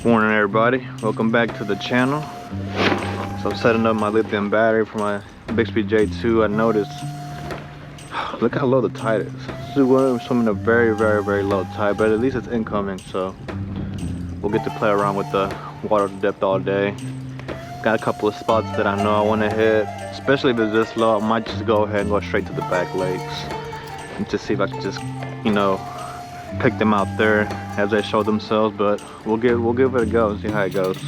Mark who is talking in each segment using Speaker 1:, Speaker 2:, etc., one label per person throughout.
Speaker 1: Morning everybody, welcome back to the channel. So I'm setting up my lithium battery for my Bixby J2. I noticed, look how low the tide is. This is swimming a very low tide, but at least it's incoming, so we'll get to play around with the water depth all day. Got a couple of spots that I know I want to hit, especially if it's this low. I might just go ahead and go straight to the back lakes and just see if I can just, pick them out there as they show themselves. But we'll give it a go and see how it goes.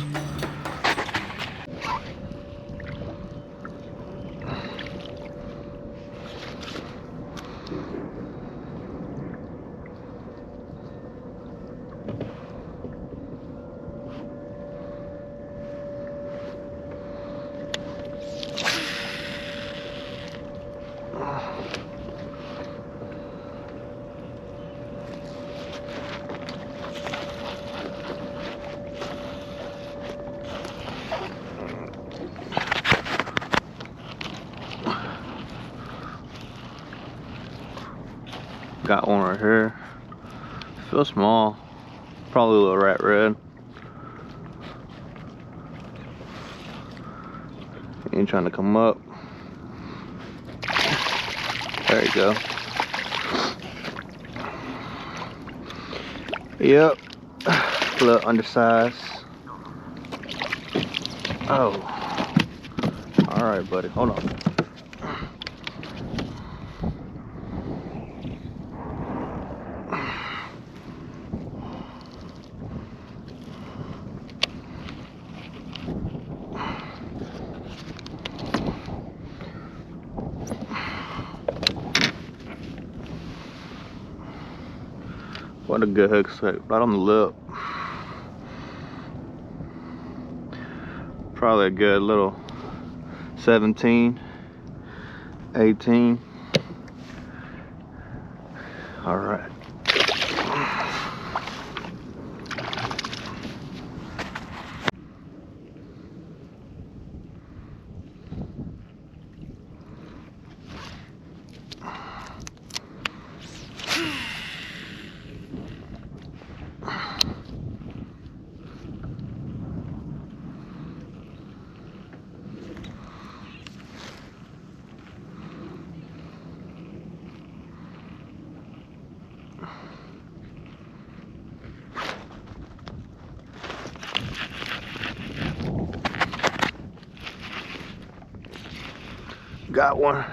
Speaker 1: Got one right here. Feels small. Probably a little rat red. Ain't trying to come up. There you go. Yep. A little undersized. Oh. Alright, buddy. Hold on. What a good hook set, right on the lip. Probably a good little 17, 18. All right. Got one.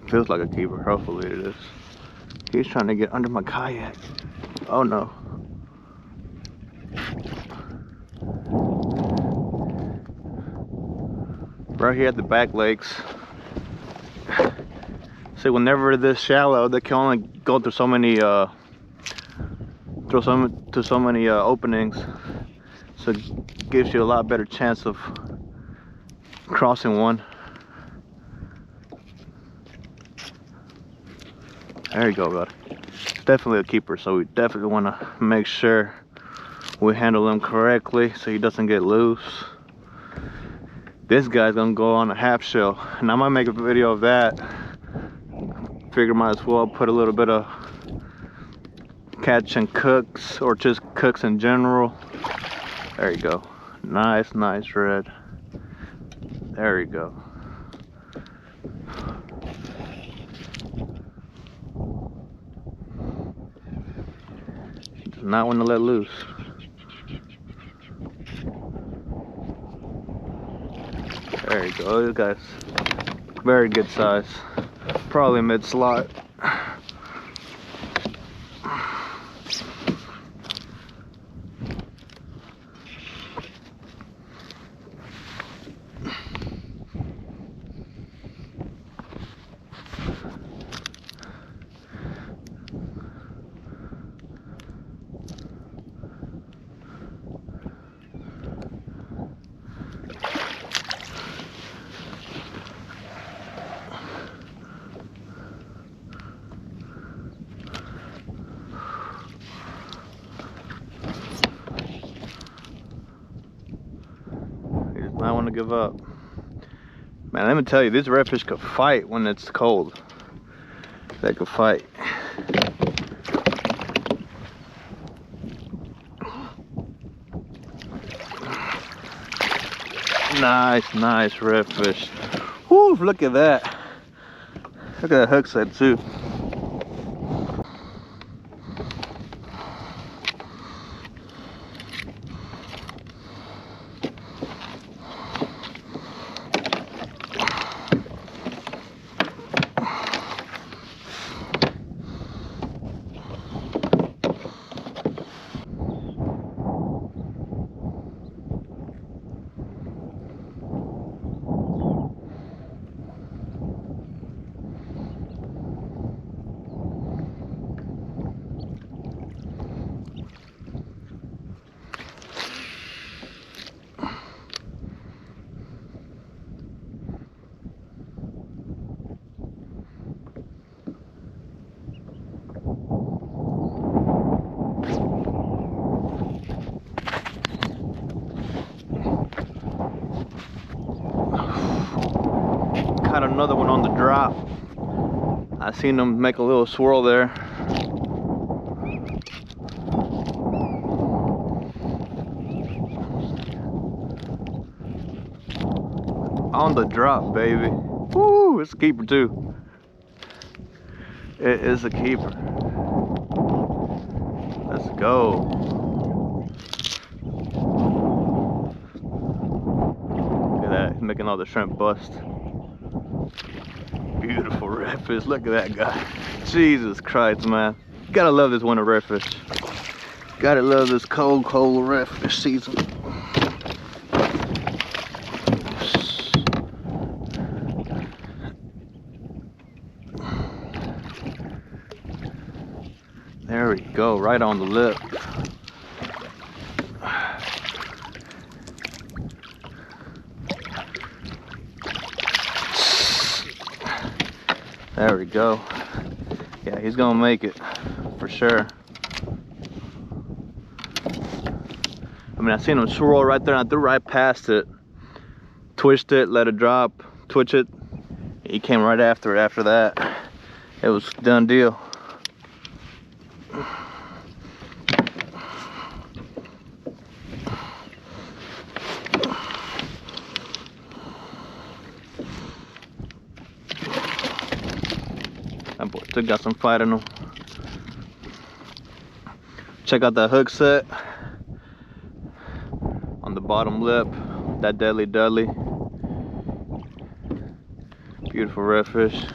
Speaker 1: Feels like a keeper. Hopefully it is. He's trying to get under my kayak. Oh no. Right here at the back lakes. See, whenever this shallow, they can only go through so many openings, so it gives you a lot better chance of crossing one. There you go, buddy. It's definitely a keeper, so we definitely want to make sure we handle him correctly so he doesn't get loose. This guy's gonna go on a half shell, and I might make a video of that. Figure might as well put a little bit of catch and cooks, or just cooks in general. There you go. Nice red. There you go. He does not want to let loose. There you go. This guy's very good size. Probably mid slot. I want to give up. Man, let me tell you, these redfish could fight when it's cold. They could fight. Nice redfish. Whoo, look at that. Look at that hook set too. Caught another one on the drop. I seen them make a little swirl there. On the drop, baby. Woo, it's a keeper too. It is a keeper. Let's go. Look at that, he's making all the shrimp bust. Beautiful redfish, look at that guy. Jesus Christ, man. Gotta love this winter redfish. Gotta love this cold redfish season. There we go, right on the lip. There we go. Yeah, he's gonna make it for sure. I mean, I seen him swirl right there and I threw right past it. Twitched it, let it drop, twitch it. He came right after it after that. It was a done deal. That boy still got some fight in him. Check out that hook set on the bottom lip, that Deadly Dudley. Beautiful redfish.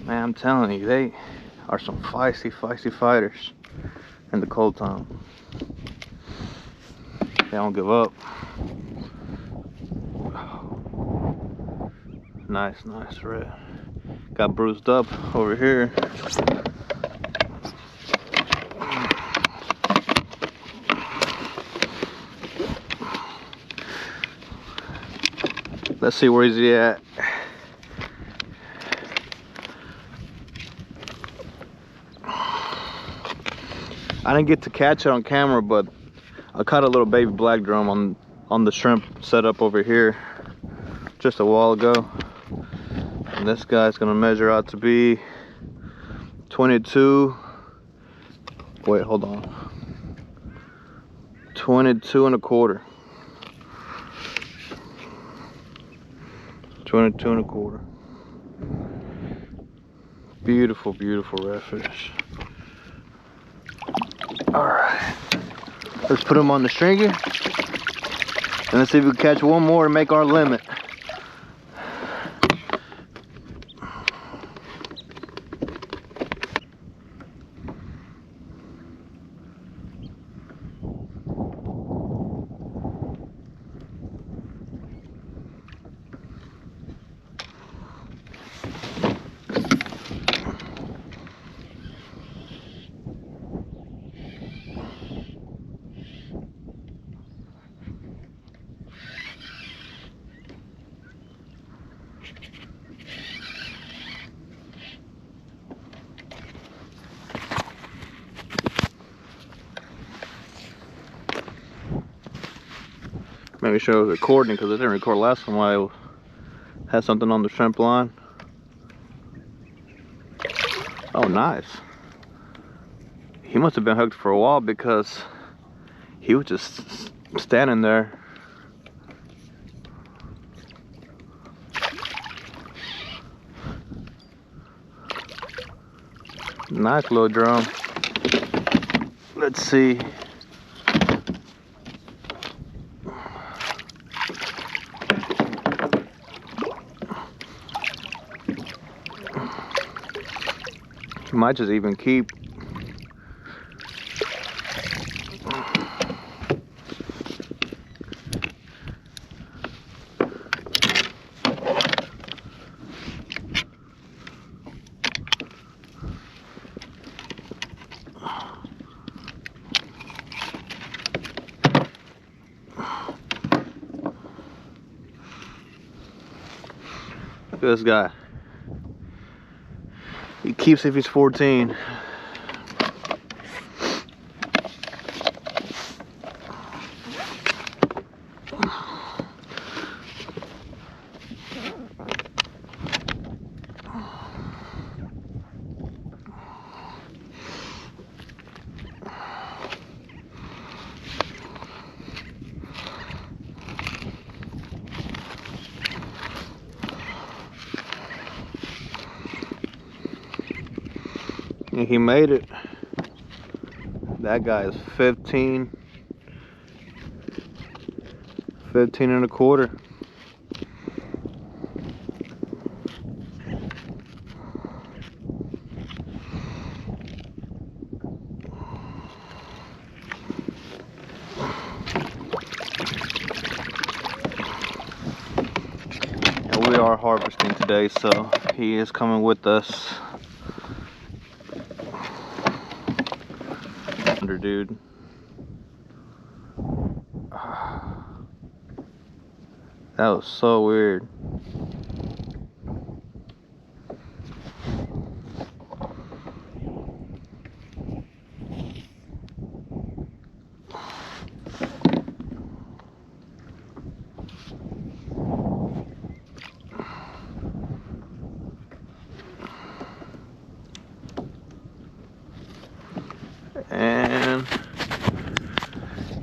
Speaker 1: Man, I'm telling you, they are some feisty fighters in the cold time. They don't give up. Nice red. Got bruised up over here. Let's see where he's at. I didn't get to catch it on camera, but I caught a little baby black drum on the shrimp setup over here just a while ago. And this guy's gonna measure out to be 22. Wait, hold on. 22 and a quarter. 22 and a quarter. Beautiful redfish. All right, let's put him on the stringer and let's see if we can catch one more and make our limit. Maybe show it was recording because it didn't record last time I had something on the shrimp line. Oh, nice. He must have been hooked for a while because he was just standing there. Nice little drum. Let's see. Might just even keep. Look at this guy. He keeps if he's 14. And he made it. That guy is 15 and a quarter. And we are harvesting today, so he is coming with us. Dude, that was so weird. And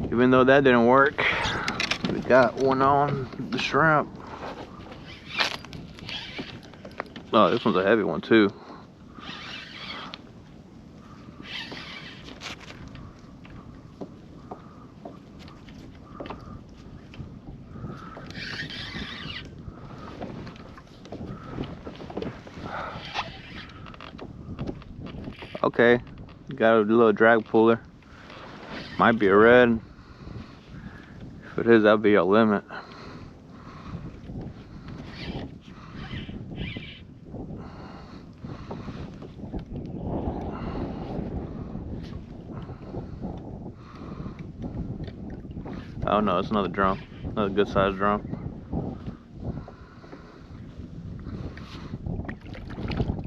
Speaker 1: even though that didn't work, we got one on the shrimp. Oh, this one's a heavy one too. Okay, got a little drag puller. Might be a red. If it is, that'll be our limit. Oh no, it's another drum. Another good sized drum.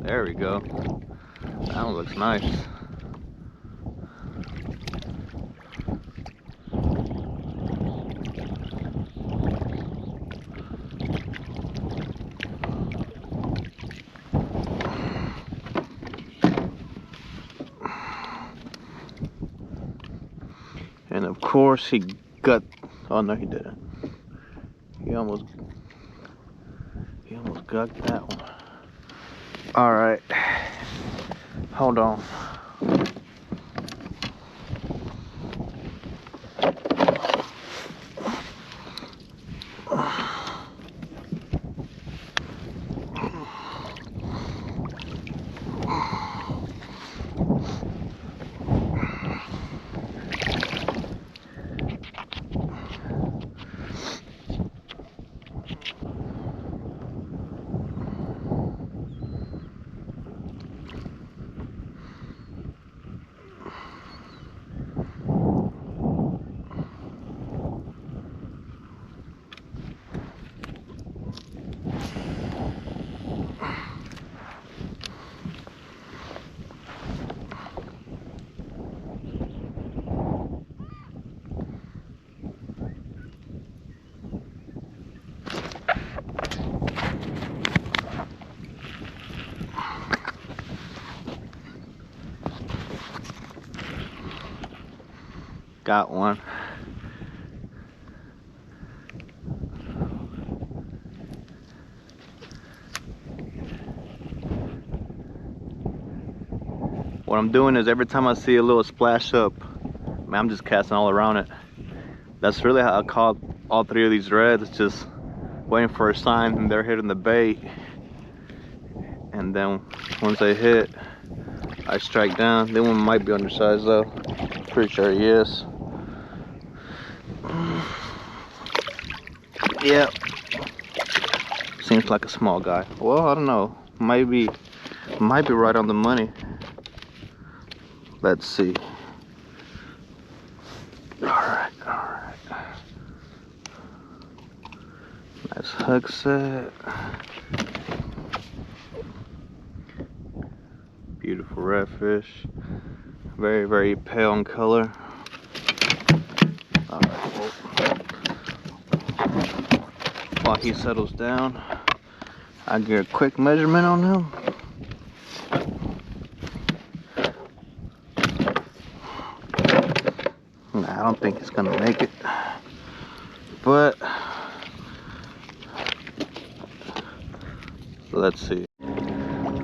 Speaker 1: There we go. That one looks nice. And of course he got, oh no he didn't. He almost got that one. All right, hold on. Got one. What I'm doing is every time I see a little splash up, man, I'm just casting all around it. That's really how I caught all 3 of these reds, just waiting for a sign and they're hitting the bait. And then once they hit, I strike down. That one might be undersized though. Pretty sure he is. Yeah. Seems like a small guy. Well, I don't know. Might be right on the money. Let's see. Alright. Nice hook set. Beautiful redfish. Very, very pale in color. Alright, well, while he settles down, I get a quick measurement on him. Nah, I don't think he's gonna make it, but let's see.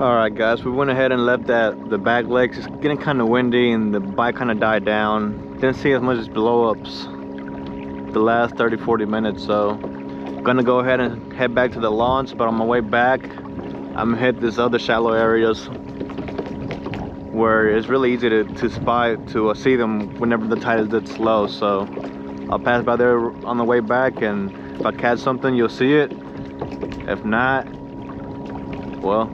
Speaker 1: Alright guys, we went ahead and left the back legs. It's getting kind of windy and the bite kind of died down. Didn't see as much as blow-ups the last 30-40 minutes, so I'm gonna go ahead and head back to the launch. But on my way back, I'm gonna hit this other shallow areas where it's really easy to see them whenever the tide is that slow. So I'll pass by there on the way back, and if I catch something, you'll see it. If not, well,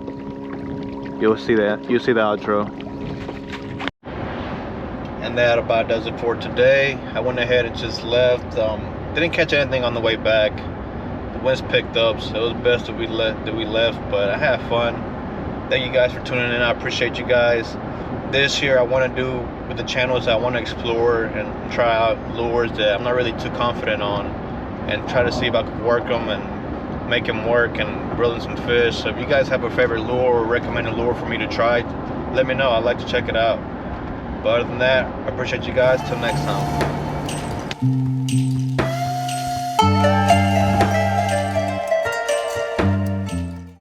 Speaker 1: you'll see the outro. And that about does it for today. I went ahead and just left. Didn't catch anything on the way back. The winds picked up, so it was best that we left. But I had fun. Thank you guys for tuning in. I appreciate you guys. This year, I want to do with the channels, I want to explore and try out lures that I'm not really too confident on, and try to see if I could work them and make them work and reel in some fish. So if you guys have a favorite lure or recommend a lure for me to try, let me know. I'd like to check it out. But other than that, I appreciate you guys. Till next time.